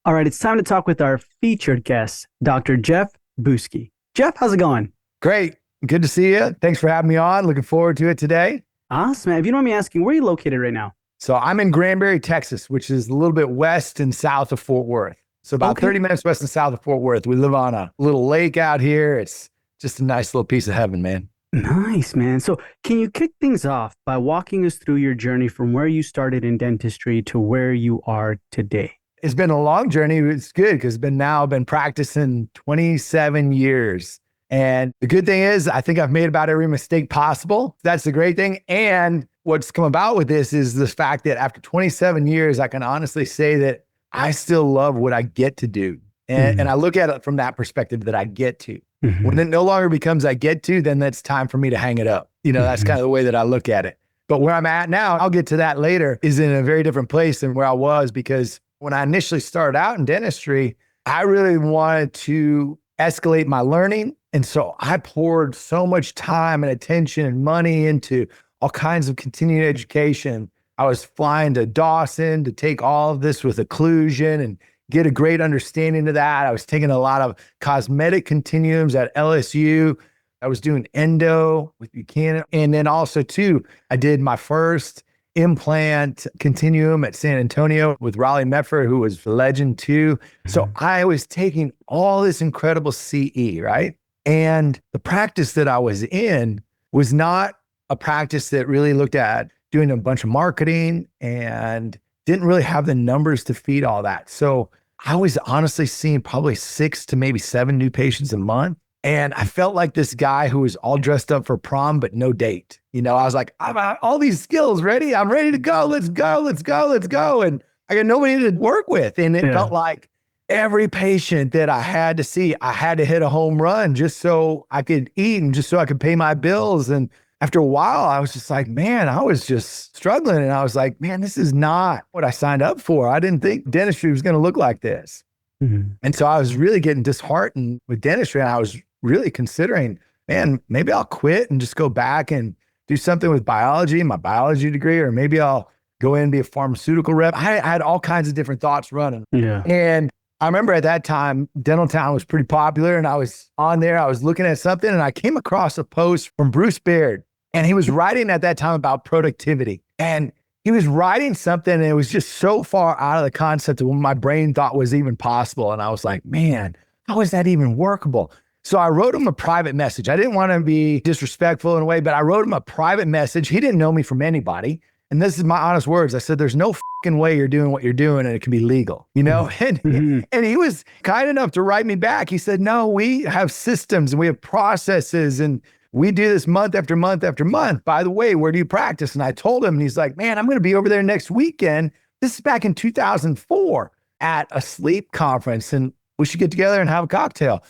All right, it's time to talk with our featured guest, Dr. Jeff Buske. Jeff, how's it going? Great. Good to see you. Thanks for having me on. Looking forward to it today. Awesome, man. If you don't mind me asking, where are you located right now? So I'm in Granbury, Texas, which is a little bit west and south of Fort Worth. So about Okay. 30 minutes west and south of Fort Worth. We live on a little lake out here. It's just a nice little piece of heaven, man. Nice, man. So, can you kick things off by walking us through your journey from where you started in dentistry to where you are today? It's been a long journey. It's good because I've been practicing 27 years. And the good thing is, I think I've made about every mistake possible. That's the great thing. And what's come about with this is the fact that after 27 years, I can honestly say that I still love what I get to do. And I look at it from that perspective that I get to. When it no longer becomes I get to, then that's time for me to hang it up. That's kind of the way that I look at it. But where I'm at now, I'll get to that later, is in a very different place than where I was, because when I initially started out in dentistry, I really wanted to escalate my learning. And so I poured so much time and attention and money into all kinds of continuing education. I was flying to Dawson to take all of this with occlusion and get a great understanding of that. I was taking a lot of cosmetic continuums at LSU. I was doing endo with Buchanan. And then also too, I did my first implant continuum at San Antonio with Raleigh Medford, who was a legend too. So I was taking all this incredible CE, right? And the practice that I was in was not a practice that really looked at doing a bunch of marketing and didn't really have the numbers to feed all that. So I was honestly seeing probably 6 to maybe 7 new patients a month. And I felt like this guy who was all dressed up for prom, but no date. I was like, I've got all these skills ready. I'm ready to go. Let's go. Let's go. Let's go. And I got nobody to work with. And it felt like every patient that I had to see, I had to hit a home run just so I could eat and just so I could pay my bills. And after a while, I was just like, man, I was just struggling. And I was like, man, this is not what I signed up for. I didn't think dentistry was going to look like this. And so I was really getting disheartened with dentistry. And I was really considering, man, maybe I'll quit and just go back and do something with biology, my biology degree, or maybe I'll go in and be a pharmaceutical rep. I had all kinds of different thoughts running. And I remember at that time, Dental Town was pretty popular, and I was on there, I was looking at something, and I came across a post from Baird, and he was writing at that time about productivity. And he was writing something, and it was just so far out of the concept of what my brain thought was even possible. And I was like, man, how is that even workable? So I wrote him a private message. I didn't want to be disrespectful in a way, but I wrote him a private message. He didn't know me from anybody. And this is my honest words. I said, there's no fucking way you're doing what you're doing and it can be legal, And he was kind enough to write me back. He said, no, we have systems and we have processes and we do this month after month after month. By the way, where do you practice? And I told him, and he's like, man, I'm going to be over there next weekend. This is back in 2004 at a sleep conference, and we should get together and have a cocktail.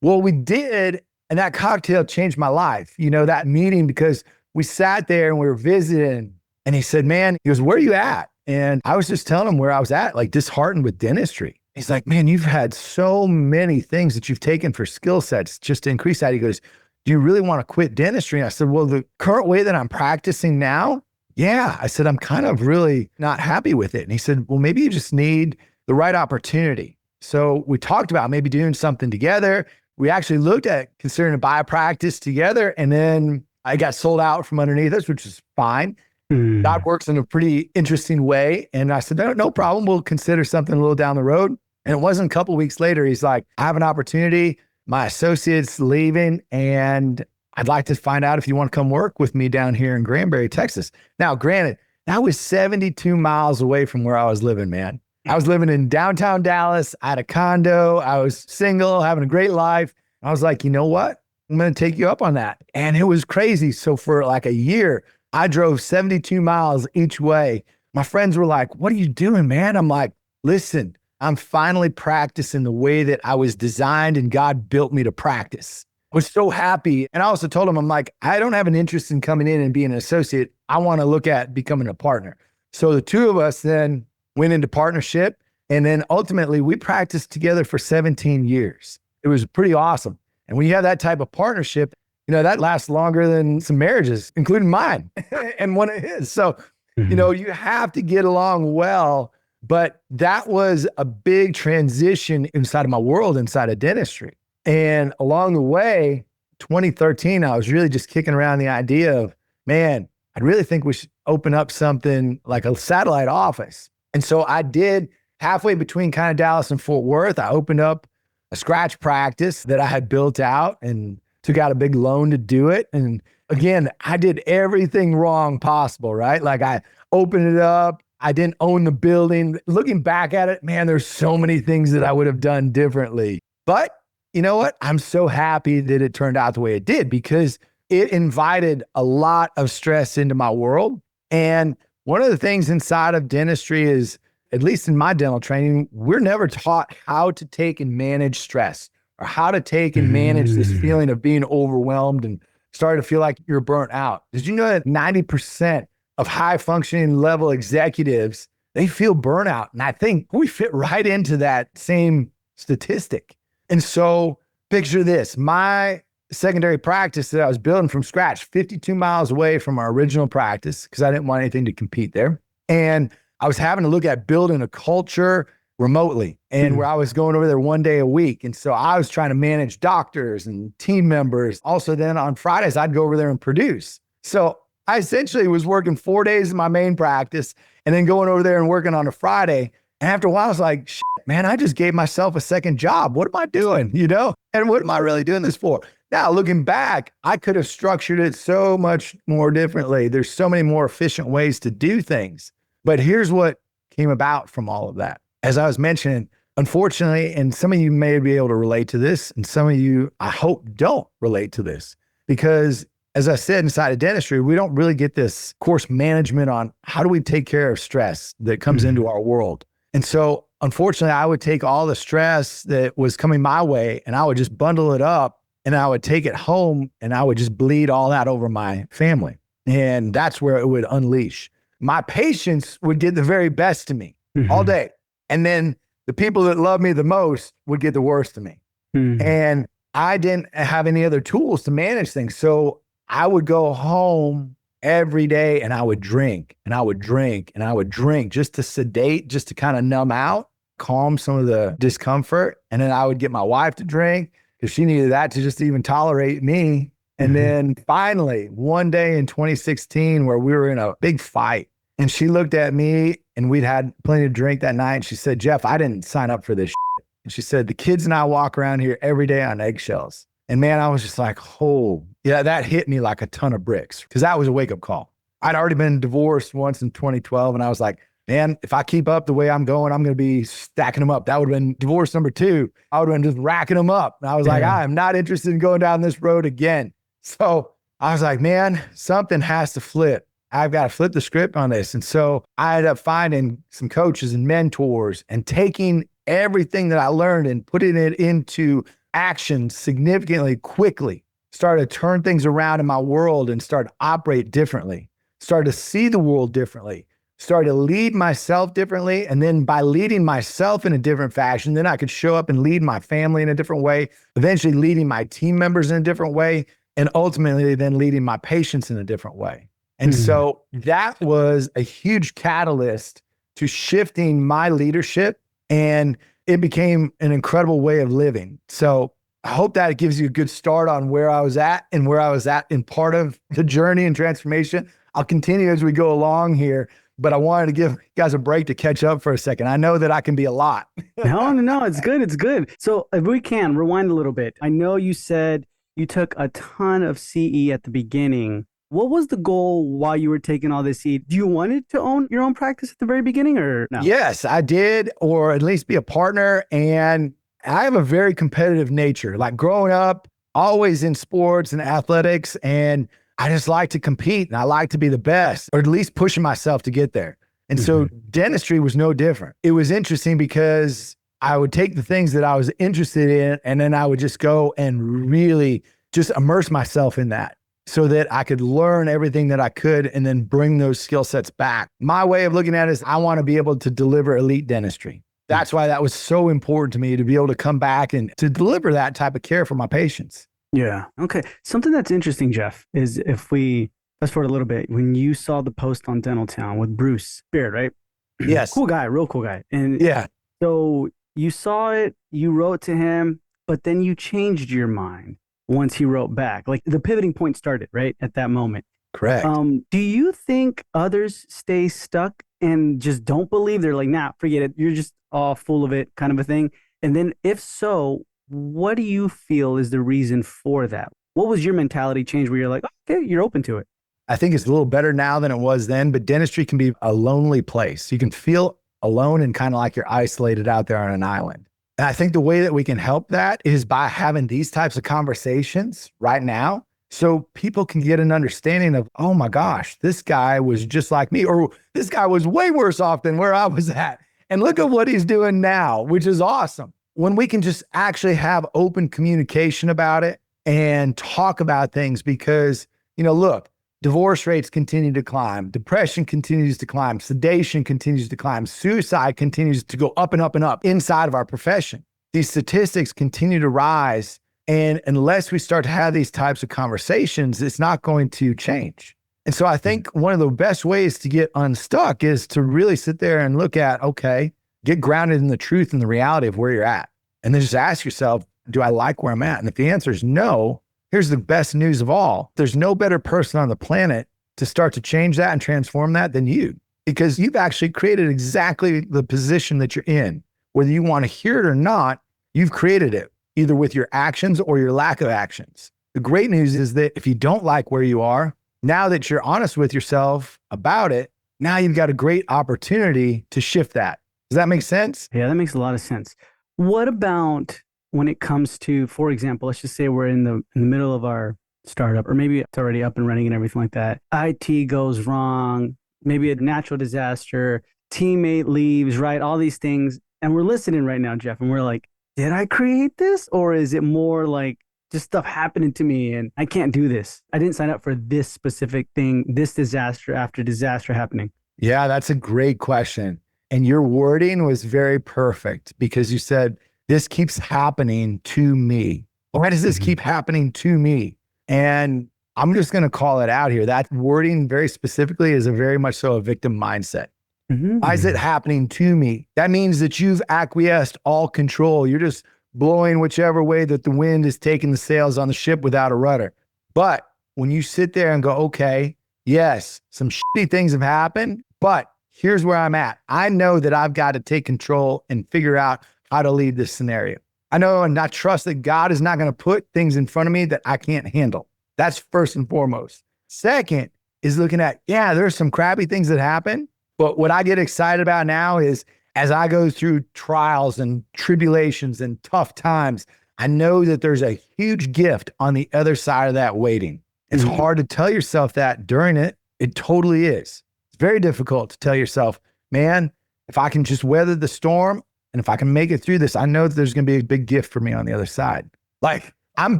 Well, we did, and that cocktail changed my life, that meeting, because we sat there and we were visiting, and he said, man, he goes, where are you at? And I was just telling him where I was at, like disheartened with dentistry. He's like, man, you've had so many things that you've taken for skill sets just to increase that. He goes, do you really want to quit dentistry? And I said, well, the current way that I'm practicing now, yeah. I said, I'm kind of really not happy with it. And he said, well, maybe you just need the right opportunity. So we talked about maybe doing something together. We actually looked at considering to buy a practice together. And then I got sold out from underneath us, which is fine. God works in a pretty interesting way. And I said, no problem. We'll consider something a little down the road. And it wasn't a couple of weeks later, he's like, I have an opportunity. My associate's leaving, and I'd like to find out if you want to come work with me down here in Granbury, Texas. Now, granted, that was 72 miles away from where I was living, man. I was living in downtown Dallas. I had a condo. I was single, having a great life. I was like, you know what? I'm going to take you up on that. And it was crazy. So for like a year, I drove 72 miles each way. My friends were like, what are you doing, man? I'm like, listen, I'm finally practicing the way that I was designed and God built me to practice. I was so happy. And I also told him, I'm like, I don't have an interest in coming in and being an associate. I want to look at becoming a partner. So the two of us then went into partnership. And then ultimately we practiced together for 17 years. It was pretty awesome. And when you have that type of partnership, that lasts longer than some marriages, including mine and one of his. So, you have to get along well. But that was a big transition inside of my world, inside of dentistry. And along the way, 2013, I was really just kicking around the idea of, man, I really think we should open up something like a satellite office. And so I did halfway between kind of Dallas and Fort Worth. I opened up a scratch practice that I had built out and took out a big loan to do it. And again, I did everything wrong possible, right? Like I opened it up. I didn't own the building. Looking back at it, man, there's so many things that I would have done differently. But you know what? I'm so happy that it turned out the way it did because it invited a lot of stress into my world. And one of the things inside of dentistry is, at least in my dental training, we're never taught how to take and manage stress or how to take and manage this feeling of being overwhelmed and starting to feel like you're burnt out. Did you know that 90% of high functioning level executives, they feel burnout? And I think we fit right into that same statistic. And so picture this, my secondary practice that I was building from scratch, 52 miles away from our original practice, because I didn't want anything to compete there. And I was having to look at building a culture remotely and where I was going over there one day a week. And so I was trying to manage doctors and team members. Also then on Fridays, I'd go over there and produce. So I essentially was working 4 days in my main practice and then going over there and working on a Friday. And after a while, I was like, shit, man, I just gave myself a second job. What am I doing? You know, and what am I really doing this for? Now, looking back, I could have structured it so much more differently. There's so many more efficient ways to do things. But here's what came about from all of that. As I was mentioning, unfortunately, and some of you may be able to relate to this, and some of you, I hope, don't relate to this. Because as I said, inside of dentistry, we don't really get this course management on how do we take care of stress that comes into our world. And so, unfortunately, I would take all the stress that was coming my way and I would just bundle it up and I would take it home and I would just bleed all that over my family. And that's where it would unleash. My patients would get the very best of me all day. And then the people that love me the most would get the worst of me. And I didn't have any other tools to manage things. So I would go home every day and I would drink and I would drink and I would drink just to sedate, just to kind of numb out, calm some of the discomfort. And then I would get my wife to drink because she needed that to just even tolerate me. And then finally, one day in 2016, where we were in a big fight, and she looked at me and we'd had plenty to drink that night. And she said, Jeff, I didn't sign up for this shit. And she said, the kids and I walk around here every day on eggshells. And man, I was just like, oh, yeah, that hit me like a ton of bricks because that was a wake up call. I'd already been divorced once in 2012. And I was like, man, if I keep up the way I'm going, I'm going to be stacking them up. That would have been divorce number 2. I would have been just racking them up. And I was like, I am not interested in going down this road again. So I was like, man, something has to flip. I've got to flip the script on this. And so I ended up finding some coaches and mentors and taking everything that I learned and putting it into action significantly quickly. Started to turn things around in my world and started to operate differently. Started to see the world differently. Started to lead myself differently. And then by leading myself in a different fashion, then I could show up and lead my family in a different way, eventually leading my team members in a different way, and ultimately then leading my patients in a different way. And so that was a huge catalyst to shifting my leadership, and it became an incredible way of living. So I hope that it gives you a good start on where I was at and where I was at in part of the journey and transformation. I'll continue as we go along here, but I wanted to give you guys a break to catch up for a second. I know that I can be a lot. No, it's good. It's good. So if we can rewind a little bit, I know you said you took a ton of CE at the beginning. What was the goal while you were taking all this CE? Do you wanted to own your own practice at the very beginning or no? Yes, I did, or at least be a partner. And I have a very competitive nature. Like growing up, always in sports and athletics, and I just like to compete and I like to be the best, or at least pushing myself to get there. And so dentistry was no different. It was interesting because I would take the things that I was interested in and then I would just go and really just immerse myself in that so that I could learn everything that I could and then bring those skill sets back. My way of looking at it is I want to be able to deliver elite dentistry. That's why that was so important to me, to be able to come back and to deliver that type of care for my patients. Yeah. Okay. Something that's interesting, Jeff, is if we fast forward a little bit, when you saw the post on Dental Town with Bruce Baird, right? Yes. Cool guy, real cool guy. And Yeah. so you saw it, you wrote to him, but then you changed your mind once he wrote back. Like the pivoting point started right at that moment. Correct. Do you think others stay stuck and just don't believe? They're like, nah, forget it. You're just all full of it, kind of a thing. And then, if so, what do you feel is the reason for that? What was your mentality change where you're like, okay, you're open to it? I think it's a little better now than it was then, but dentistry can be a lonely place. You can feel alone and kind of like you're isolated out there on an island. And I think the way that we can help that is by having these types of conversations right now so people can get an understanding of, oh my gosh, this guy was just like me, or this guy was way worse off than where I was at. And look at what he's doing now, which is awesome. When we can just actually have open communication about it and talk about things because, look, divorce rates continue to climb. Depression continues to climb. Sedation continues to climb. Suicide continues to go up and up and up inside of our profession. These statistics continue to rise. And unless we start to have these types of conversations, it's not going to change. And so I think one of the best ways to get unstuck is to really sit there and look at, okay, get grounded in the truth and the reality of where you're at. And then just ask yourself, do I like where I'm at? And if the answer is no, here's the best news of all. There's no better person on the planet to start to change that and transform that than you, because you've actually created exactly the position that you're in. Whether you want to hear it or not, you've created it either with your actions or your lack of actions. The great news is that if you don't like where you are, now that you're honest with yourself about it, now you've got a great opportunity to shift that. Does that make sense? Yeah, that makes a lot of sense. What about when it comes to, for example, let's just say we're in the middle of our startup, or maybe it's already up and running and everything like that. IT goes wrong, maybe a natural disaster, teammate leaves, right? All these things. And we're listening right now, Jeff, and we're like, did I create this? Or is it more like just stuff happening to me and I can't do this? I didn't sign up for this specific thing, this disaster after disaster happening. Yeah, that's a great question. And your wording was very perfect because you said, this keeps happening to me. Why does this keep happening to me? And I'm just going to call it out here. That wording very specifically is a very much so a victim mindset. Why is it happening to me? That means that you've acquiesced all control. You're just blowing whichever way that the wind is taking the sails on the ship without a rudder. But when you sit there and go, okay, yes, some shitty things have happened, but here's where I'm at. I know that I've got to take control and figure out how to lead this scenario. I know and I trust that God is not going to put things in front of me that I can't handle. That's first and foremost. Second is looking at, yeah, there's some crappy things that happen, but what I get excited about now is as I go through trials and tribulations and tough times, I know that there's a huge gift on the other side of that waiting. It's hard to tell yourself that during it. It totally is. It's very difficult to tell yourself, man, if I can just weather the storm and if I can make it through this, I know that there's going to be a big gift for me on the other side. Like I'm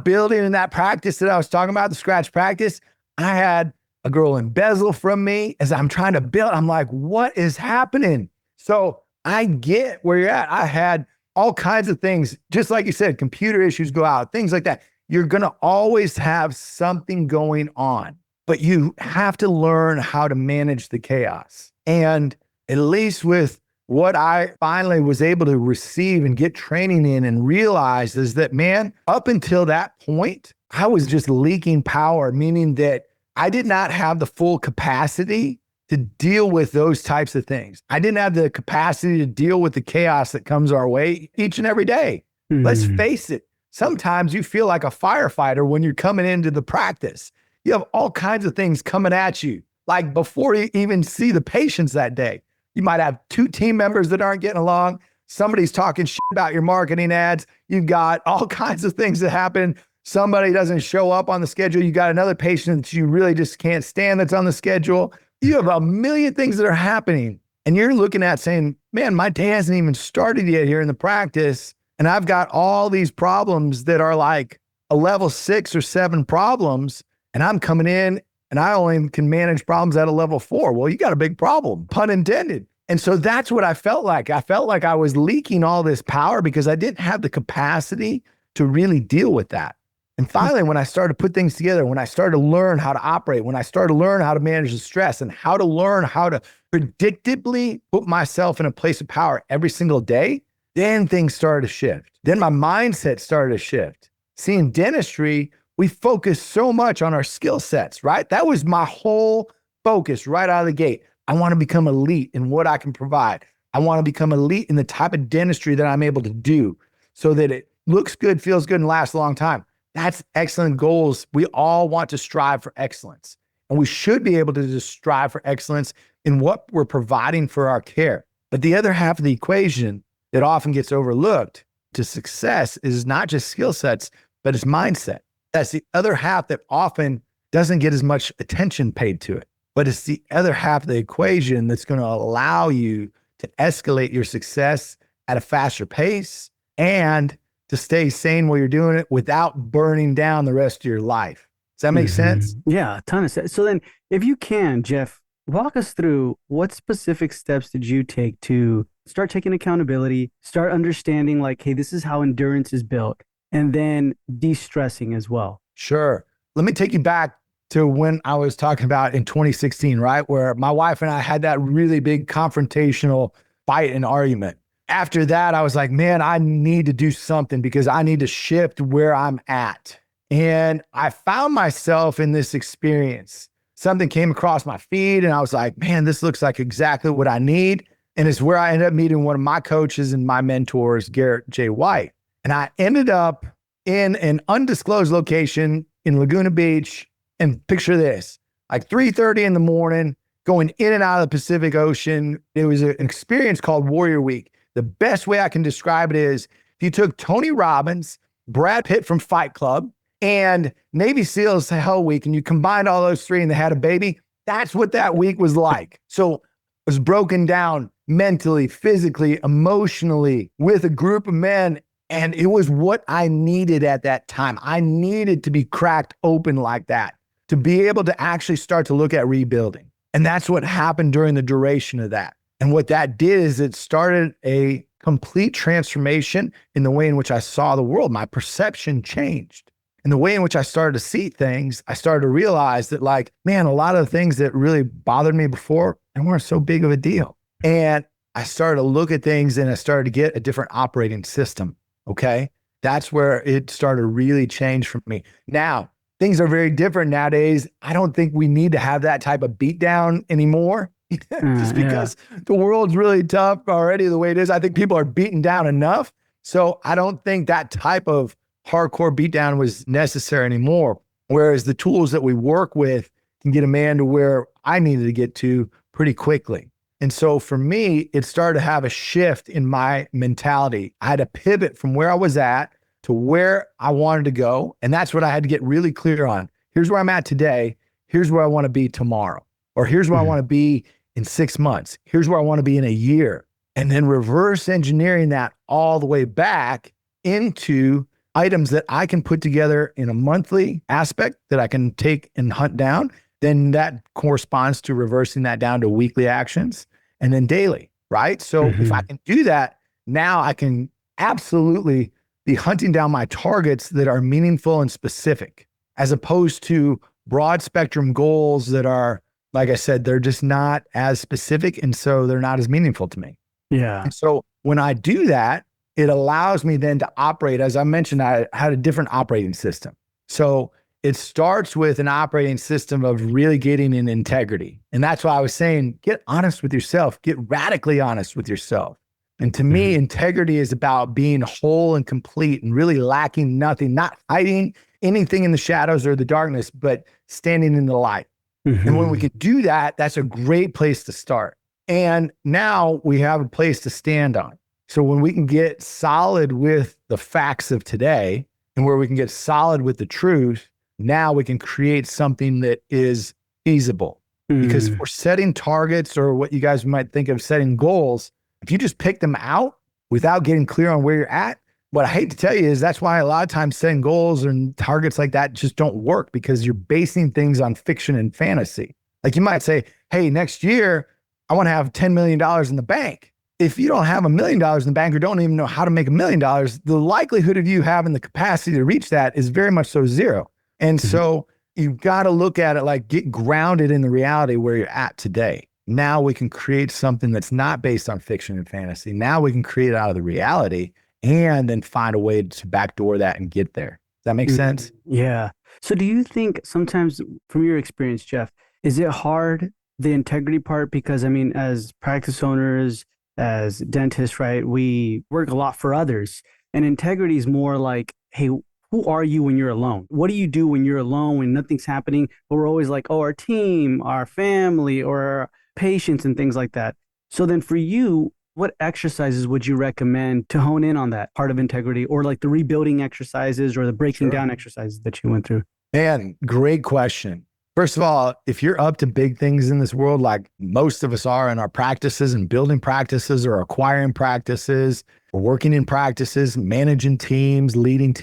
building in that practice that I was talking about, the scratch practice. I had a girl embezzle from me as I'm trying to build. I'm like, what is happening? So I get where you're at. I had all kinds of things, just like you said, computer issues go out, things like that. You're going to always have something going on, but you have to learn how to manage the chaos. And at least with what I finally was able to receive and get training in and realize is that, man, up until that point, I was just leaking power, meaning that I did not have the full capacity to deal with those types of things. I didn't have the capacity to deal with the chaos that comes our way each and every day. Let's face it. Sometimes you feel like a firefighter when you're coming into the practice. You have all kinds of things coming at you. Like before you even see the patients that day, you might have 2 team members that aren't getting along. Somebody's talking shit about your marketing ads. You've got all kinds of things that happen. Somebody doesn't show up on the schedule. You got another patient that you really just can't stand that's on the schedule. You have a million things that are happening. And you're looking at saying, man, my day hasn't even started yet here in the practice. And I've got all these problems that are like a level 6 or 7 problems. And I'm coming in and I only can manage problems at a level 4. Well, you got a big problem, pun intended. And so that's what I felt like. I felt like I was leaking all this power because I didn't have the capacity to really deal with that. And finally, when I started to put things together, when I started to learn how to operate, when I started to learn how to manage the stress and how to learn how to predictably put myself in a place of power every single day, then things started to shift. Then my mindset started to shift. See, in dentistry, we focus so much on our skill sets, right? That was my whole focus right out of the gate. I want to become elite in what I can provide. I want to become elite in the type of dentistry that I'm able to do so that it looks good, feels good, and lasts a long time. That's excellent goals. We all want to strive for excellence. And we should be able to just strive for excellence in what we're providing for our care. But the other half of the equation that often gets overlooked to success is not just skill sets, but it's mindset. That's the other half that often doesn't get as much attention paid to it. But it's the other half of the equation that's going to allow you to escalate your success at a faster pace and to stay sane while you're doing it without burning down the rest of your life. Does that make sense? Yeah, a ton of sense. So then, if you can, Jeff, walk us through what specific steps did you take to start taking accountability, start understanding like, hey, this is how endurance is built, and then de-stressing as well. Sure. Let me take you back to when I was talking about in 2016, right? Where my wife and I had that really big confrontational fight and argument. After that, I was like, man, I need to do something because I need to shift where I'm at. And I found myself in this experience. Something came across my feed and I was like, man, this looks like exactly what I need. And it's where I ended up meeting one of my coaches and my mentors, Garrett J. White. And I ended up in an undisclosed location in Laguna Beach. And picture this, like 3:30 in the morning, going in and out of the Pacific Ocean. It was an experience called Warrior Week. The best way I can describe it is if you took Tony Robbins, Brad Pitt from Fight Club, and Navy SEALs Hell Week, and you combined all those three and they had a baby, that's what that week was like. So it was broken down mentally, physically, emotionally with a group of men. And it was what I needed at that time. I needed to be cracked open like that to be able to actually start to look at rebuilding. And that's what happened during the duration of that. And what that did is it started a complete transformation in the way in which I saw the world. My perception changed. And the way in which I started to see things, I started to realize that like, man, a lot of the things that really bothered me before, they weren't so big of a deal. And I started to look at things and I started to get a different operating system. Okay. That's where it started to really change for me. Now, things are very different nowadays. I don't think we need to have that type of beatdown anymore. Just because the world's really tough already the way it is. I think people are beaten down enough. So I don't think that type of hardcore beatdown was necessary anymore. Whereas the tools that we work with can get a man to where I needed to get to pretty quickly. And so for me, it started to have a shift in my mentality. I had to pivot from where I was at to where I wanted to go. And that's what I had to get really clear on. Here's where I'm at today. Here's where I want to be tomorrow. Or here's where I want to be in 6 months. Here's where I want to be in a year. And then reverse engineering that all the way back into items that I can put together in a monthly aspect that I can take and hunt down. Then that corresponds to reversing that down to weekly actions and then daily, right? So if I can do that, now I can absolutely be hunting down my targets that are meaningful and specific, as opposed to broad spectrum goals that are, like I said, they're just not as specific. And so they're not as meaningful to me. Yeah. And so when I do that, it allows me then to operate. As I mentioned, I had a different operating system. So it starts with an operating system of really getting in integrity. And that's why I was saying, get honest with yourself, get radically honest with yourself. And to me, integrity is about being whole and complete and really lacking nothing, not hiding anything in the shadows or the darkness, but standing in the light. And when we can do that, that's a great place to start. And now we have a place to stand on. So when we can get solid with the facts of today and where we can get solid with the truth, now we can create something that is feasible. Because if we're setting targets or what you guys might think of setting goals, if you just pick them out without getting clear on where you're at, what I hate to tell you is that's why a lot of times setting goals and targets like that just don't work, because you're basing things on fiction and fantasy. Like you might say, hey, next year, I want to have $10 million in the bank. if you don't have $1 million in the bank or don't even know how to make $1 million, the likelihood of you having the capacity to reach that is very much so zero. And so you've got to look at it like get grounded in the reality where you're at today. Now we can create something that's not based on fiction and fantasy. Now we can create it out of the reality and then find a way to backdoor that and get there. Does that make sense? Yeah. So do you think sometimes from your experience, Jeff, is it hard, the integrity part? Because I mean, as practice owners, as dentists, right, we work a lot for others. And integrity is more like, hey, who are you when you're alone? What do you do when you're alone, when nothing's happening? But we're always like, oh, our team, our family, or our patients and things like that. So then for you, what exercises would you recommend to hone in on that part of integrity, or like the rebuilding exercises or the breaking down exercises that you went through? Man, great question. First of all, if you're up to big things in this world, like most of us are in our practices and building practices or acquiring practices or working in practices, managing teams, leading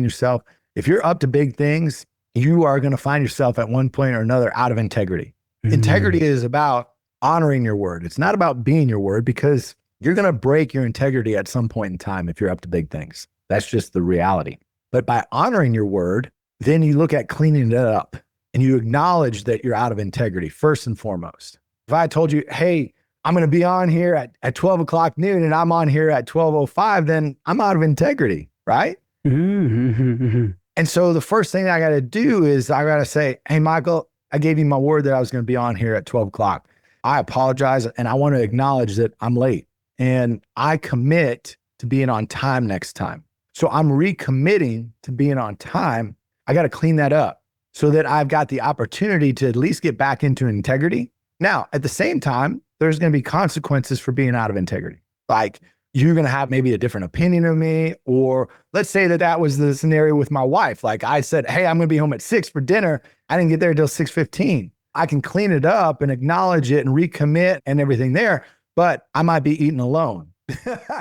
yourself, if you're up to big things, you are going to find yourself at one point or another out of integrity. Integrity is about honoring your word. It's not about being your word, because you're going to break your integrity at some point in time if you're up to big things. That's just the reality. But by honoring your word, then you look at cleaning it up and you acknowledge that you're out of integrity first and foremost. If I told you, hey, I'm going to be on here at 12 o'clock noon and I'm on here at 12:05, then I'm out of integrity, right? And so the first thing I got to do is I got to say, hey, Michael, I gave you my word that I was going to be on here at 12 o'clock. I apologize. And I want to acknowledge that I'm late, and I commit to being on time next time. So I'm recommitting to being on time. I got to clean that up so that I've got the opportunity to at least get back into integrity. Now, at the same time, there's going to be consequences for being out of integrity. Like, you're going to have maybe a different opinion of me, or let's say that was the scenario with my wife. Like I said, hey, I'm going to be home at 6 for dinner. I didn't get there until 6:15. I can clean it up and acknowledge it and recommit and everything there, but I might be eating alone.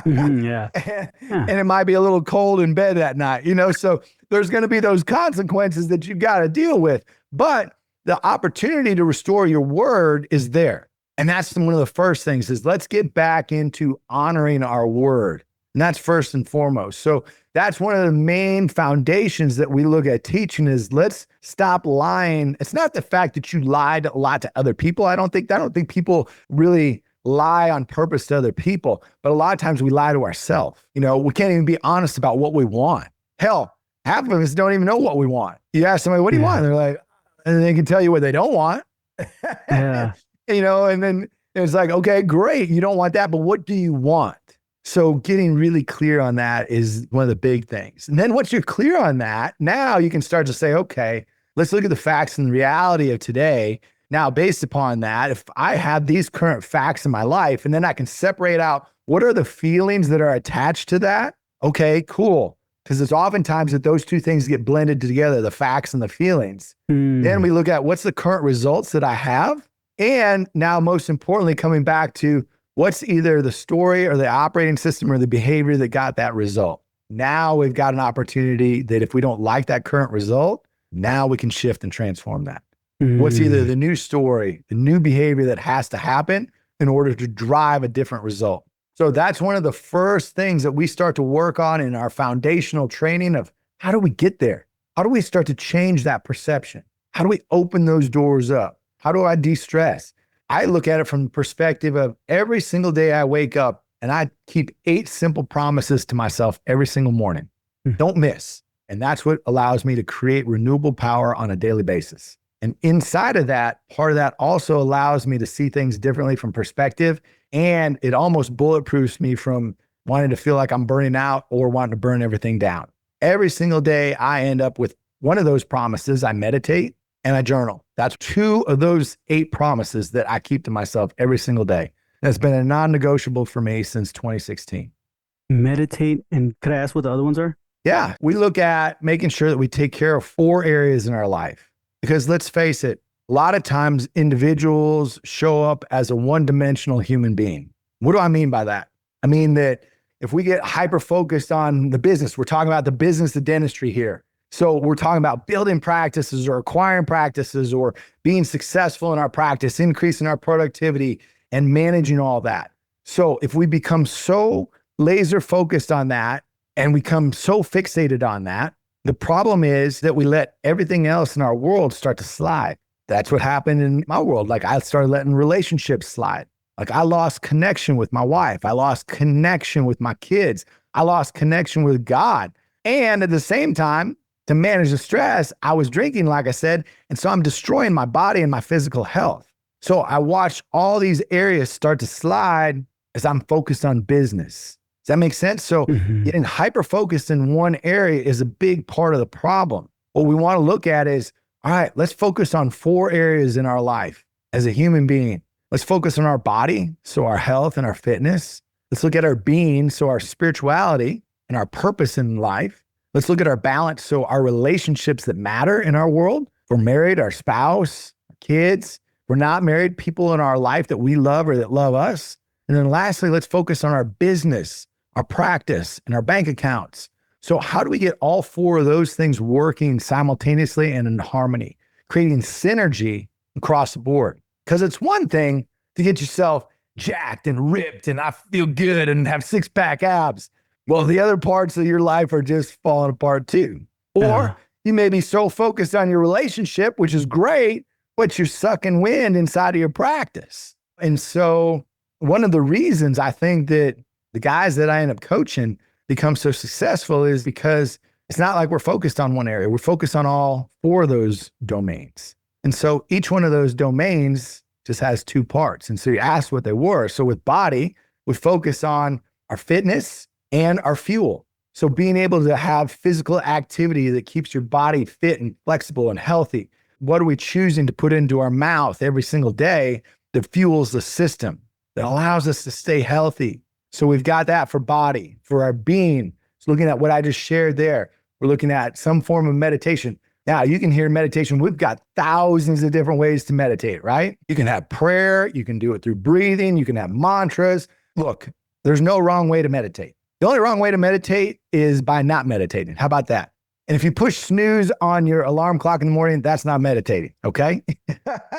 Yeah. And it might be a little cold in bed that night, so there's going to be those consequences that you got to deal with, but the opportunity to restore your word is there. And that's one of the first things is let's get back into honoring our word. And that's first and foremost. So that's one of the main foundations that we look at teaching is let's stop lying. It's not the fact that you lied a lot to other people. I don't think people really lie on purpose to other people, but a lot of times we lie to ourselves. We can't even be honest about what we want. Hell, half of us don't even know what we want. You ask somebody, what do you want? They're like, and they can tell you what they don't want. Yeah. And then it's like, okay, great. You don't want that, but what do you want? So getting really clear on that is one of the big things. And then once you're clear on that, now you can start to say, okay, let's look at the facts and the reality of today. Now, based upon that, if I have these current facts in my life, and then I can separate out what are the feelings that are attached to that. Okay, cool. Because it's oftentimes that those two things get blended together, the facts and the feelings. Then we look at what's the current results that I have. And now, most importantly, coming back to what's either the story or the operating system or the behavior that got that result. Now we've got an opportunity that if we don't like that current result, now we can shift and transform that. What's either the new story, the new behavior that has to happen in order to drive a different result. So that's one of the first things that we start to work on in our foundational training of how do we get there? How do we start to change that perception? How do we open those doors up? How do I de-stress? I look at it from the perspective of every single day I wake up and I keep 8 simple promises to myself every single morning. Don't miss. And that's what allows me to create renewable power on a daily basis. And inside of that, part of that also allows me to see things differently from perspective. And it almost bulletproofs me from wanting to feel like I'm burning out or wanting to burn everything down. Every single day I end up with one of those promises. I meditate and I journal. That's 2 of those 8 promises that I keep to myself every single day. That's been a non-negotiable for me since 2016. Meditate. And could I ask what the other ones are? Yeah. We look at making sure that we take care of 4 areas in our life. Because let's face it, a lot of times individuals show up as a one-dimensional human being. What do I mean by that? I mean that if we get hyper-focused on the business, we're talking about the business of dentistry here. So we're talking about building practices or acquiring practices or being successful in our practice, increasing our productivity and managing all that. So if we become so laser focused on that and we become so fixated on that, the problem is that we let everything else in our world start to slide. That's what happened in my world. Like I started letting relationships slide. Like I lost connection with my wife. I lost connection with my kids. I lost connection with God. And at the same time, to manage the stress, I was drinking, like I said. And so I'm destroying my body and my physical health. So I watched all these areas start to slide as I'm focused on business. Does that make sense? So getting hyper focused in one area is a big part of the problem. What we want to look at is, all right, let's focus on 4 areas in our life as a human being. Let's focus on our body, so our health and our fitness. Let's look at our being, so our spirituality and our purpose in life. Let's look at our balance, so our relationships that matter in our world. If we're married, our spouse, our kids. If we're not married, people in our life that we love or that love us. And then lastly, let's focus on our business, our practice, and our bank accounts. So how do we get all 4 of those things working simultaneously and in harmony, creating synergy across the board? Because it's one thing to get yourself jacked and ripped and I feel good and have 6-pack abs. Well, the other parts of your life are just falling apart too. Or you may be so focused on your relationship, which is great, but you're sucking wind inside of your practice. And so one of the reasons I think that the guys that I end up coaching become so successful is because it's not like we're focused on one area. We're focused on all 4 of those domains. And so each one of those domains just has 2 parts. And so you asked what they were. So with body, we focus on our fitness and our fuel. So being able to have physical activity that keeps your body fit and flexible and healthy. What are we choosing to put into our mouth every single day that fuels the system, that allows us to stay healthy? So we've got that for body. For our being, it's looking at what I just shared there. We're looking at some form of meditation. Now, you can hear meditation. We've got thousands of different ways to meditate, right? You can have prayer. You can do it through breathing. You can have mantras. Look, there's no wrong way to meditate. The only wrong way to meditate is by not meditating. How about that? And if you push snooze on your alarm clock in the morning, that's not meditating, okay?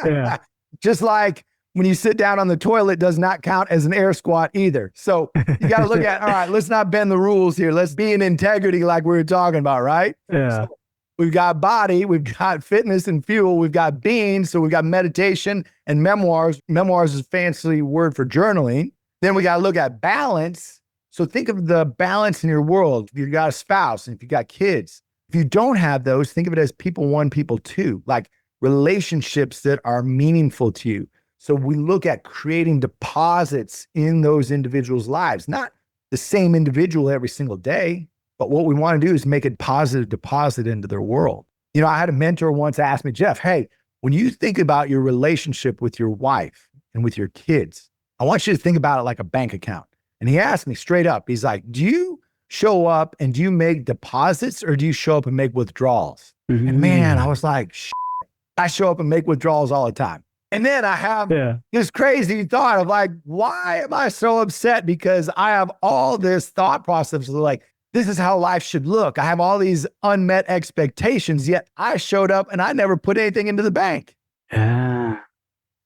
Yeah. Just like when you sit down on the toilet does not count as an air squat either. So you got to look at, all right, let's not bend the rules here. Let's be in integrity like we were talking about, right? Yeah. So we've got body, we've got fitness and fuel, we've got being, so we've got meditation and memoirs. Memoirs is a fancy word for journaling. Then we got to look at balance. So think of the balance in your world. If you've got a spouse and if you've got kids, if you don't have those, think of it as people 1, people 2, like relationships that are meaningful to you. So we look at creating deposits in those individuals' lives, not the same individual every single day, but what we want to do is make a positive deposit into their world. You know, I had a mentor once ask me, Jeff, hey, when you think about your relationship with your wife and with your kids, I want you to think about it like a bank account. And he asked me straight up, he's like, do you show up and do you make deposits or do you show up and make withdrawals? And man, I was like, I show up and make withdrawals all the time. And then I have this crazy thought of like, why am I so upset? Because I have all this thought process of like, this is how life should look. I have all these unmet expectations, yet I showed up and I never put anything into the bank. Yeah.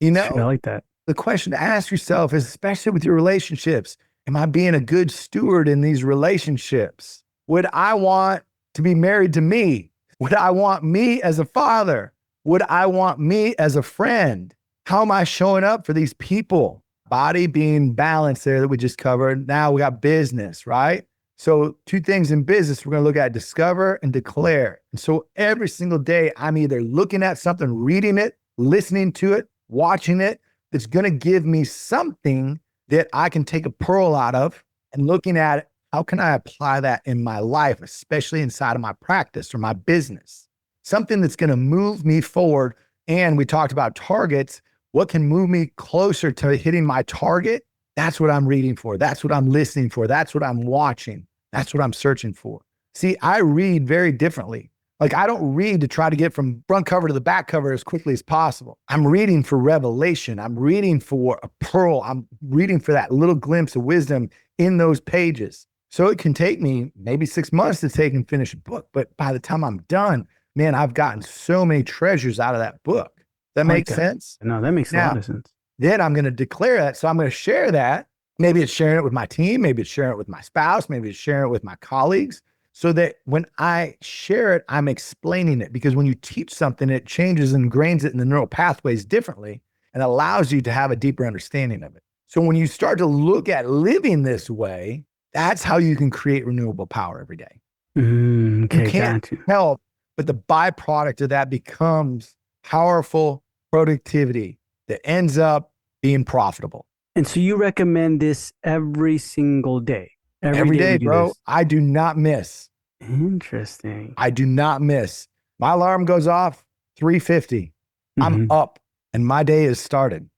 You know, I like that. The question to ask yourself is, especially with your relationships, am I being a good steward in these relationships? Would I want to be married to me? Would I want me as a father? Would I want me as a friend? How am I showing up for these people? Body being balanced there that we just covered. Now we got business, right? So 2 things in business, we're going to look at discover and declare. And so every single day, I'm either looking at something, reading it, listening to it, watching it, that's going to give me something that I can take a pearl out of and looking at it. How can I apply that in my life, especially inside of my practice or my business? Something that's going to move me forward. And we talked about targets. What can move me closer to hitting my target? That's what I'm reading for. That's what I'm listening for. That's what I'm watching. That's what I'm searching for. See, I read very differently. Like I don't read to try to get from front cover to the back cover as quickly as possible. I'm reading for revelation. I'm reading for a pearl. I'm reading for that little glimpse of wisdom in those pages. So it can take me maybe 6 months to take and finish a book. But by the time I'm done, man, I've gotten so many treasures out of that book. That makes sense? No, that makes a lot of sense. Then I'm going to declare that. So I'm going to share that Maybe it's sharing it with my team. Maybe it's sharing it with my spouse. Maybe it's sharing it with my colleagues. So that when I share it, I'm explaining it, because when you teach something, it changes and ingrains it in the neural pathways differently and allows you to have a deeper understanding of it. So when you start to look at living this way, that's how you can create renewable power every day. You Okay, can't got you. help, but the byproduct of that becomes powerful productivity that ends up being profitable. And so you recommend this every single day. Every Every day day, we do bro. this. I do not miss. Interesting. I do not miss. My alarm goes off 3:50. I'm Hmm. up and my day is started.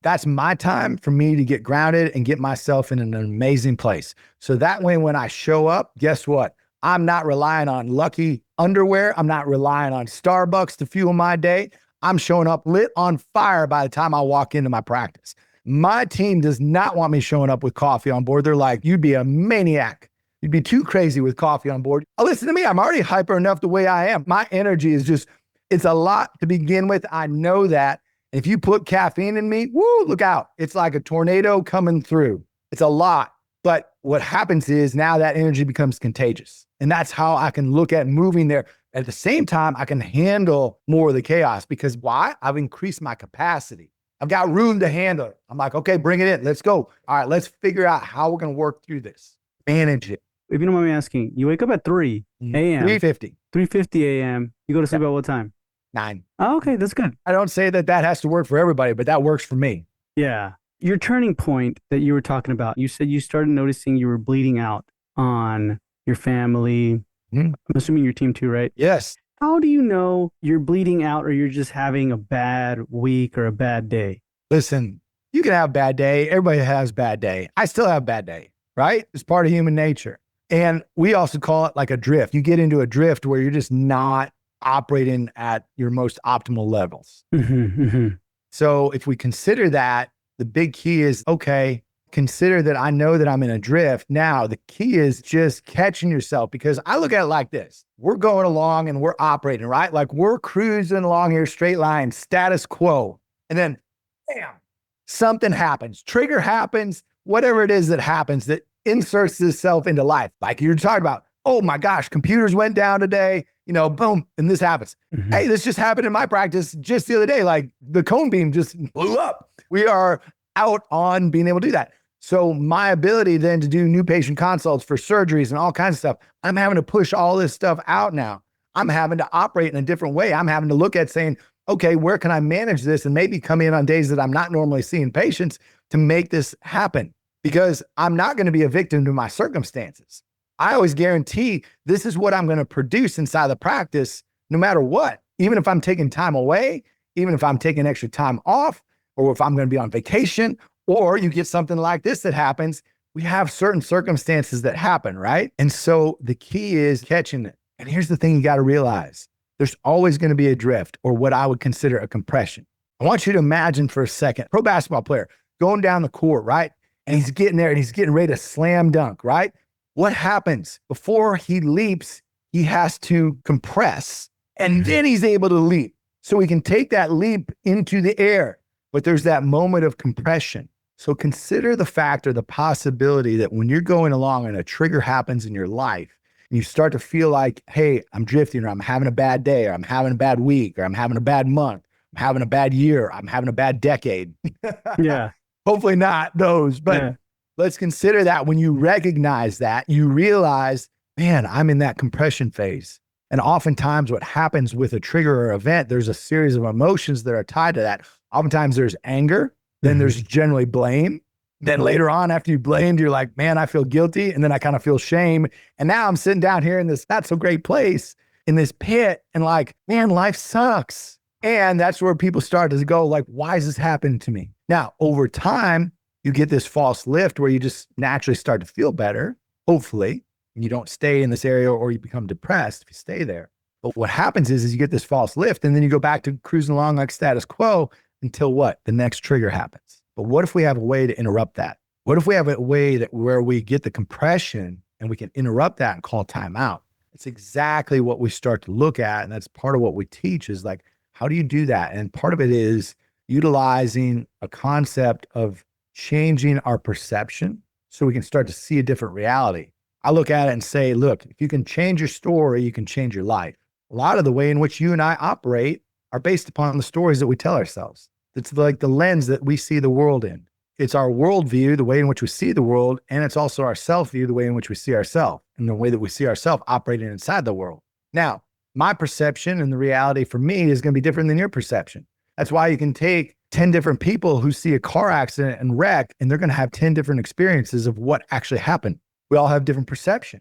That's my time for me to get grounded and get myself in an amazing place. So that way, when I show up, guess what? I'm not relying on lucky underwear. I'm not relying on Starbucks to fuel my day. I'm showing up lit on fire by the time I walk into my practice. My team does not want me showing up with coffee on board. They're like, you'd be a maniac. You'd be too crazy with coffee on board. Oh, listen to me. I'm already hyper enough the way I am. My energy is just, it's a lot to begin with. I know that. If you put caffeine in me, woo, look out. It's like a tornado coming through. It's a lot. But what happens is now that energy becomes contagious. And that's how I can look at moving there. At the same time, I can handle more of the chaos, because why? I've increased my capacity. I've got room to handle it. I'm like, okay, bring it in. Let's go. All right, let's figure out how we're going to work through this. Manage it. If you don't mind me asking, you wake up at 3 a.m., 3:50, 3:50 a.m. You go to sleep at what time? 9. Oh, okay, that's good. I don't say that that has to work for everybody, but that works for me. Yeah. Your turning point that you were talking about, you said you started noticing you were bleeding out on your family. Mhm. I'm assuming your team too, right? Yes. How do you know you're bleeding out or you're just having a bad week or a bad day? Listen, you can have a bad day. Everybody has a bad day. I still have a bad day, right? It's part of human nature. And we also call it like a drift. You get into a drift where you're just not operating at your most optimal levels. So if we consider that, the big key is, okay, consider that I know that I'm in a drift. Now, the key is just catching yourself, because I look at it like this. We're going along and we're operating, right? Like we're cruising along here, straight line, status quo. And then, bam, something happens, trigger happens, whatever it is that happens that inserts itself into life. Like you're talking about, oh my gosh, computers went down today, boom, and this happens. Hey, this just happened in my practice just the other day. Like the cone beam just blew up. We are out on being able to do that. So my ability then to do new patient consults for surgeries and all kinds of stuff, I'm having to push all this stuff out now. I'm having to operate in a different way. I'm having to look at saying, okay, where can I manage this and maybe come in on days that I'm not normally seeing patients to make this happen? Because I'm not going to be a victim to my circumstances. I always guarantee this is what I'm going to produce inside the practice, no matter what. Even if I'm taking time away, even if I'm taking extra time off, or if I'm going to be on vacation, or you get something like this that happens, we have certain circumstances that happen, right? And so the key is catching it. And here's the thing you got to realize. There's always going to be a drift, or what I would consider a compression. I want you to imagine for a second, pro basketball player going down the court, right? And he's getting there and he's getting ready to slam dunk, right? What happens? Before he leaps, he has to compress, and then he's able to leap. So he can take that leap into the air, but there's that moment of compression. So consider the fact or the possibility that when you're going along and a trigger happens in your life, and you start to feel like, hey, I'm drifting, or I'm having a bad day, or I'm having a bad week, or I'm having a bad month, I'm having a bad year, I'm having a bad decade. Yeah. Hopefully not those, but Yeah. let's consider that when you recognize that, you realize, man, I'm in that compression phase. And oftentimes what happens with a trigger or event, there's a series of emotions that are tied to that. Oftentimes there's anger, then there's generally blame. Then later on, after you blamed, you're like, man, I feel guilty. And then I kind of feel shame. And now I'm sitting down here in this not so great place in this pit and like, man, life sucks. And that's where people start to go like, why is this happening to me? Now, over time, you get this false lift where you just naturally start to feel better, hopefully, and you don't stay in this area or you become depressed if you stay there. But what happens is you get this false lift and then you go back to cruising along like status quo until what? The next trigger happens. But what if we have a way to interrupt that? What if we have a way that where we get the compression and we can interrupt that and call time out? It's exactly what we start to look at. And that's part of what we teach is like, how do you do that? And part of it is utilizing a concept of changing our perception so we can start to see a different reality. I look at it and say, look, if you can change your story, you can change your life. A lot of the way in which you and I operate are based upon the stories that we tell ourselves. It's like the lens that we see the world in. It's our worldview, the way in which we see the world, and it's also our self-view, the way in which we see ourselves, and the way that we see ourselves operating inside the world. Now, my perception and the reality for me is going to be different than your perception. That's why you can take 10 different people who see a car accident and wreck, and they're going to have 10 different experiences of what actually happened. We all have different perception.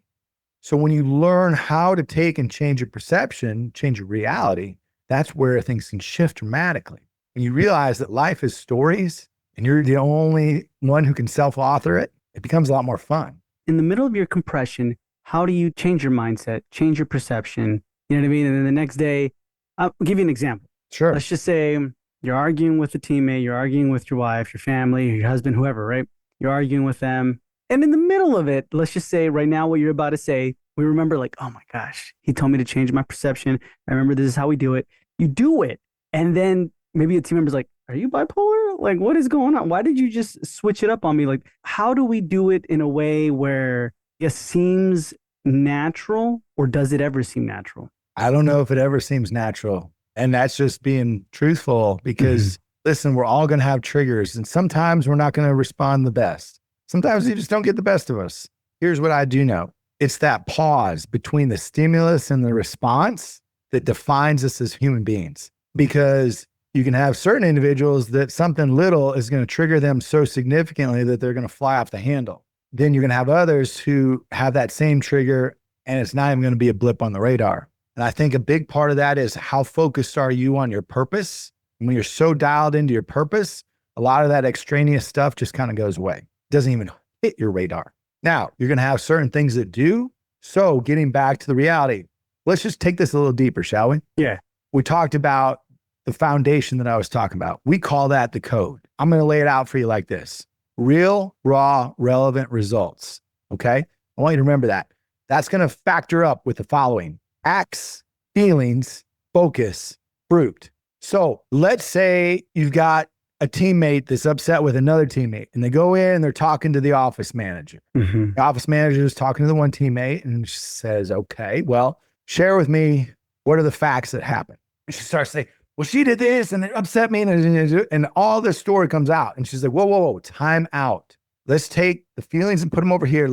So when you learn how to take and change your perception, change your reality, that's where things can shift dramatically. When you realize that life is stories and you're the only one who can self-author it, it becomes a lot more fun. In the middle of your compression, how do you change your mindset, change your perception? You know what I mean? And then the next day, I'll give you an example. Sure. Let's just say you're arguing with a teammate, you're arguing with your wife, your family, your husband, whoever, right? You're arguing with them. And in the middle of it, let's just say right now what you're about to say, we remember like, oh my gosh, he told me to change my perception. I remember this is how we do it. You do it. And then maybe a team member's like, are you bipolar? Like, what is going on? Why did you just switch it up on me? Like, how do we do it in a way where it seems natural, or does it ever seem natural? I don't know if it ever seems natural. And that's just being truthful because, listen, we're all going to have triggers. And sometimes we're not going to respond the best. Sometimes you just don't get the best of us. Here's what I do know. It's that pause between the stimulus and the response that defines us as human beings. Because you can have certain individuals that something little is going to trigger them so significantly that they're going to fly off the handle. Then you're going to have others who have that same trigger and it's not even going to be a blip on the radar. And I think a big part of that is how focused are you on your purpose? And when you're so dialed into your purpose, a lot of that extraneous stuff just kind of goes away. It doesn't even hit your radar. Now, you're going to have certain things that do. So getting back to the reality, let's just take this a little deeper, shall we? Yeah. We talked about the foundation that I was talking about. We call that the code. I'm going to lay it out for you like this. Real, raw, relevant results. Okay? I want you to remember that. That's going to factor up with the following: acts, feelings, focus, fruit. So let's say you've got a teammate that's upset with another teammate and they go in and they're talking to the office manager. The office manager is talking to the one teammate and she says, okay, well, share with me, what are the facts that happened? And she starts saying, well, she did this and it upset me. And all this story comes out. And she's like, whoa, time out. Let's take the feelings and put them over here.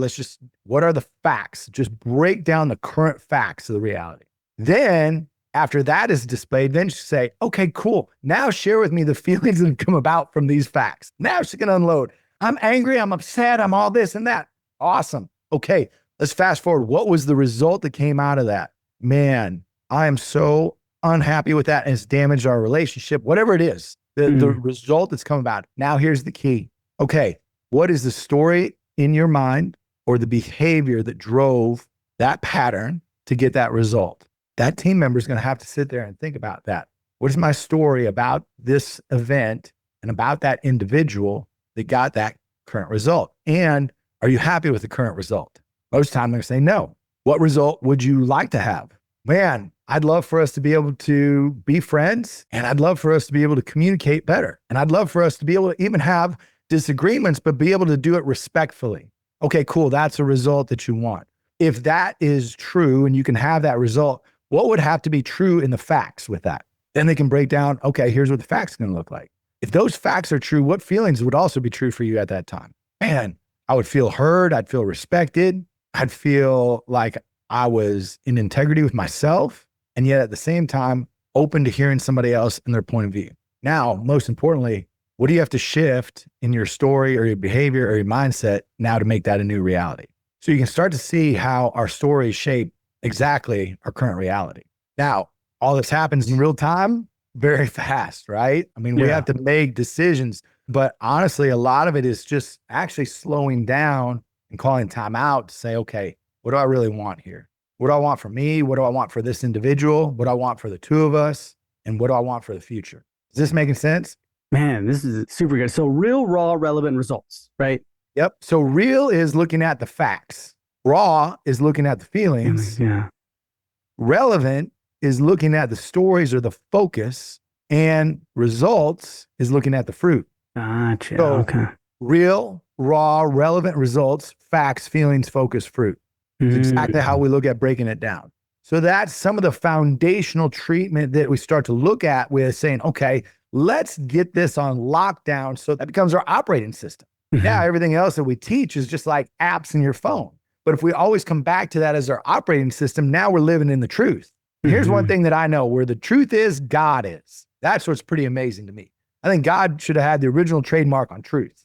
What are the facts? Just break down the current facts of the reality. Then after that is displayed, then she say, okay, cool. Now share with me the feelings that have come about from these facts. Now she's going to unload. I'm angry. I'm upset. I'm all this and that. Awesome. Okay. Let's fast forward. What was the result that came out of that? Man, I am so unhappy with that. And it's damaged our relationship, whatever it is, the result that's come about. Now here's the key. Okay. What is the story in your mind or the behavior that drove that pattern to get that result? That team member is going to have to sit there and think about that. What is my story about this event and about that individual that got that current result? And are you happy with the current result? Most of the time they're saying no. What result would you like to have? Man, I'd love for us to be able to be friends, and I'd love for us to be able to communicate better. And I'd love for us to be able to even have disagreements, but be able to do it respectfully. Okay, cool. That's a result that you want. If that is true and you can have that result, what would have to be true in the facts with that? Then they can break down, okay, here's what the facts are going to look like. If those facts are true, what feelings would also be true for you at that time? Man, I would feel heard. I'd feel respected. I'd feel like I was in integrity with myself. And yet at the same time, open to hearing somebody else and their point of view. Now, most importantly, what do you have to shift in your story or your behavior or your mindset now to make that a new reality? So you can start to see how our stories shape exactly our current reality. Now, all this happens in real time, very fast, right? I mean, we have to make decisions, but honestly, a lot of it is just actually slowing down and calling time out to say, okay, what do I really want here? What do I want for me? What do I want for this individual? What do I want for the two of us? And what do I want for the future? Is this making sense? Man, this is super good. So real, raw, relevant results, right? Yep. So real is looking at the facts. Raw is looking at the feelings. Yeah. Relevant is looking at the stories or the focus, and results is looking at the fruit. Gotcha. So Okay. Real, raw, relevant results, facts, feelings, focus, fruit. It's exactly how Mm. we look at breaking it down. So that's some of the foundational treatment that we start to look at with saying, okay, let's get this on lockdown. So that becomes our operating system. Now, Mhm. everything else that we teach is just like apps in your phone. But if we always come back to that as our operating system, now we're living in the truth. And here's one Mhm. thing that I know where the truth is, God is. That's what's pretty amazing to me. I think God should have had the original trademark on truth.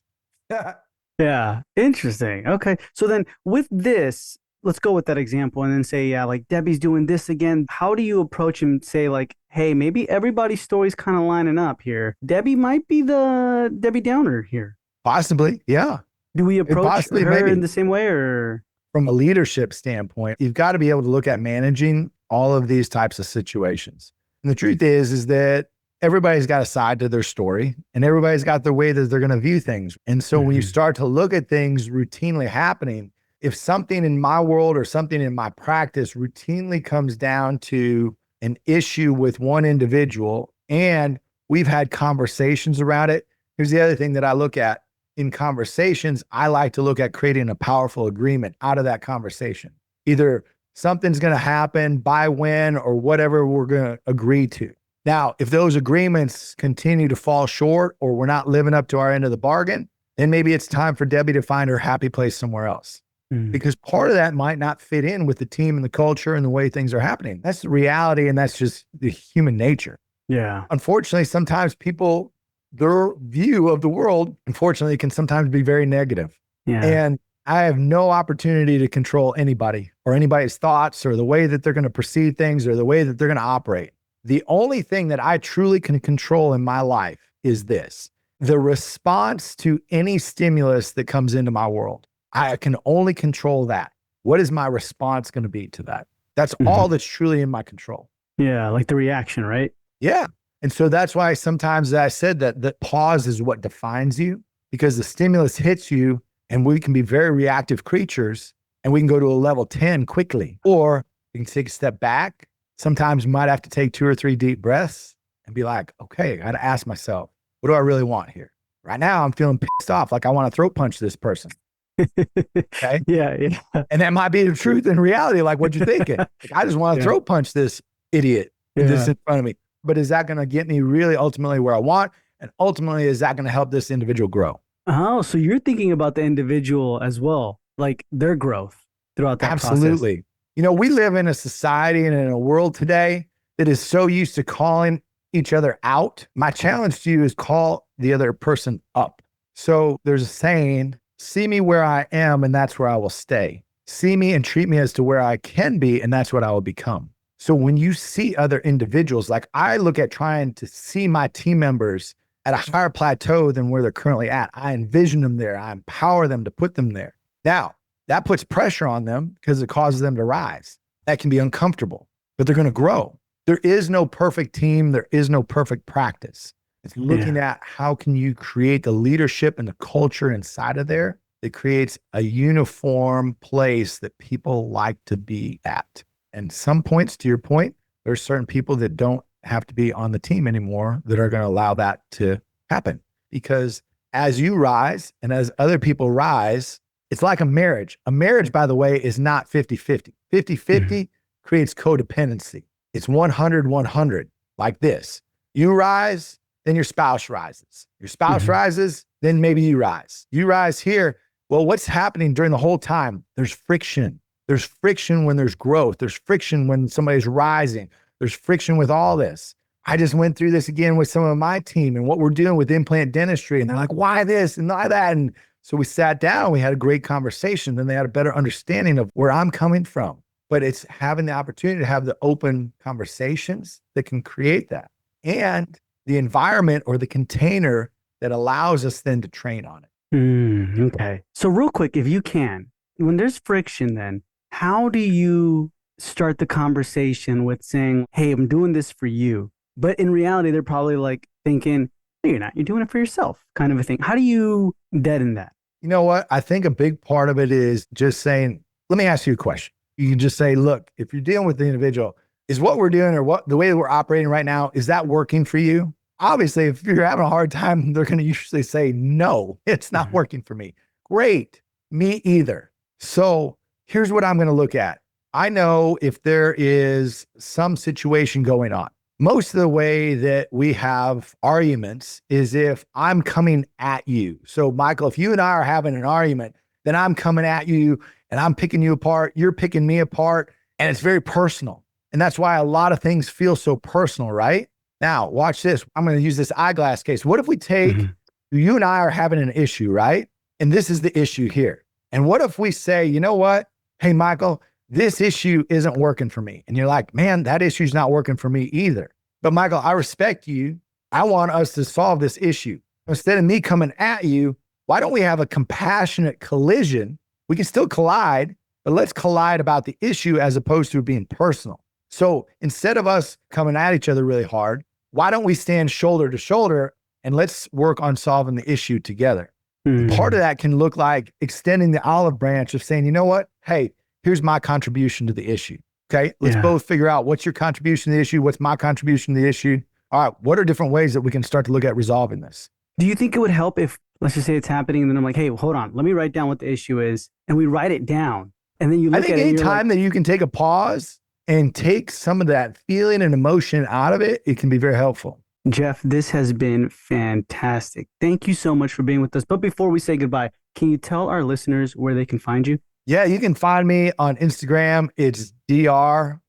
Yeah, interesting. Okay. So then with this, let's go with that example and then say, yeah, like Debbie's doing this again. How do you approach and say, like, hey, maybe everybody's story's kind of lining up here. Debbie might be the Debbie Downer here. Possibly, yeah. Do we It approach possibly, her in maybe. the same way or? From a leadership standpoint, you've got to be able to look at managing all of these types of situations. And the truth is that everybody's got a side to their story and everybody's got their way that they're going to view things. And so when you Mhm. start to look at things routinely happening, if something in my world or something in my practice routinely comes down to an issue with one individual and we've had conversations around it, here's the other thing that I look at in conversations. I like to look at creating a powerful agreement out of that conversation. Either something's going to happen by when or whatever we're going to agree to. Now, if those agreements continue to fall short or we're not living up to our end of the bargain, then maybe it's time for Debbie to find her happy place somewhere else. Mm. Because part of that might not fit in with the team and the culture and the way things are happening. That's the reality, and that's just the human nature. Yeah. Unfortunately, sometimes people, their view of the world, unfortunately, can sometimes be very negative. Yeah. And I have no opportunity to control anybody or anybody's thoughts or the way that they're going to perceive things or the way that they're going to operate. The only thing that I truly can control in my life is this: the response to any stimulus that comes into my world. I can only control that. What is my response going to be to that? That's all Mhm. that's truly in my control. Yeah, like the reaction, right? Yeah. And so that's why sometimes I said that pause is what defines you, because the stimulus hits you and we can be very reactive creatures and we can go to a level 10 quickly, or we can take a step back. Sometimes you might have to take 2 or 3 deep breaths and be like, okay, I got to ask myself, what do I really want here? Right now, I'm feeling pissed off. Like I want to throat punch this person. Okay. Yeah, yeah. And that might be the truth in reality. Like, what you thinking? Like, I just want to Yeah. throat punch this idiot this Yeah. in front of me. But is that going to get me really ultimately where I want? And ultimately, is that going to help this individual grow? Oh, so you're thinking about the individual as well, like their growth throughout that process. Absolutely. You know, we live in a society and in a world today that is so used to calling each other out. My challenge to you is call the other person up. So there's a saying, see me where I am, and that's where I will stay. See me and treat me as to where I can be, and that's what I will become. So when you see other individuals, like I look at trying to see my team members at a higher plateau than where they're currently at, I envision them there. I empower them to put them there. Now, that puts pressure on them because it causes them to rise. That can be uncomfortable, but they're going to grow. There is no perfect team. There is no perfect practice. It's looking Yeah. at how can you create the leadership and the culture inside of there that creates a uniform place that people like to be at. And some points, to your point, there's certain people that don't have to be on the team anymore that are going to allow that to happen. Because as you rise and as other people rise, it's like a marriage. A marriage, by the way, is not 50-50. 50-50 creates codependency. It's 100-100, like this. You rise, then your spouse rises. Your spouse Mhm. rises, then maybe you rise. You rise here. Well, what's happening during the whole time? There's friction. There's friction when there's growth. There's friction when somebody's rising. There's friction with all this. I just went through this again with some of my team and what we're doing with implant dentistry. And they're like, why this and why that? And so we sat down, we had a great conversation. Then they had a better understanding of where I'm coming from. But it's having the opportunity to have the open conversations that can create that, and the environment or the container that allows us then to train on it. Okay. So real quick, if you can, when there's friction, then how do you start the conversation with saying, hey, I'm doing this for you? But in reality, they're probably like thinking, no, you're not. You're doing it for yourself, kind of a thing. How do you deaden that? You know what? I think a big part of it is just saying, let me ask you a question. You can just say, look, if you're dealing with the individual, is what we're doing or what the way that we're operating right now, is that working for you? Obviously, if you're having a hard time, they're going to usually say, no, it's not Mhm. working for me. Great. Me either. So here's what I'm going to look at. I know if there is some situation going on. Most of the way that we have arguments is if I'm coming at you. So, Michael, if you and I are having an argument, then I'm coming at you and I'm picking you apart. You're picking me apart. And it's very personal. And that's why a lot of things feel so personal, right? Now, watch this. I'm going to use this eyeglass case. What if we take Mhm. you and I are having an issue, right? And this is the issue here. And what if we say, you know what? Hey, Michael, this issue isn't working for me. And you're like, man, that issue's not working for me either. But Michael, I respect you. I want us to solve this issue. Instead of me coming at you, why don't we have a compassionate collision? We can still collide, but let's collide about the issue as opposed to it being personal. So instead of us coming at each other really hard, why don't we stand shoulder to shoulder and let's work on solving the issue together? And part of Mhm. that can look like extending the olive branch of saying, you know what? Hey, here's my contribution to the issue. Okay. Let's Yeah. both figure out what's your contribution to the issue. What's my contribution to the issue? All right. What are different ways that we can start to look at resolving this? Do you think it would help if, let's just say it's happening, and then I'm like, hey, hold on, let me write down what the issue is, and we write it down, and then you I look think at it and any you're like, time that you can take a pause and take some of that feeling and emotion out of it, it can be very helpful. Jeff, this has been fantastic. Thank you so much for being with us. But before we say goodbye, can you tell our listeners where they can find you? Yeah, you can find me on Instagram. It's dr.jeffbuske,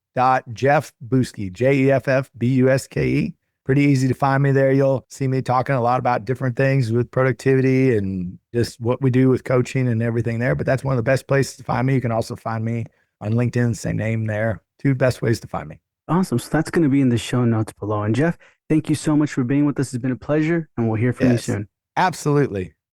Jeffbuske. Pretty easy to find me there. You'll see me talking a lot about different things with productivity and just what we do with coaching and everything there. But that's one of the best places to find me. You can also find me on LinkedIn, same name there. Two best ways to find me. Awesome. So that's going to be in the show notes below. And Jeff, thank you so much for being with us. It's been a pleasure, and we'll hear from you Yes, soon. absolutely.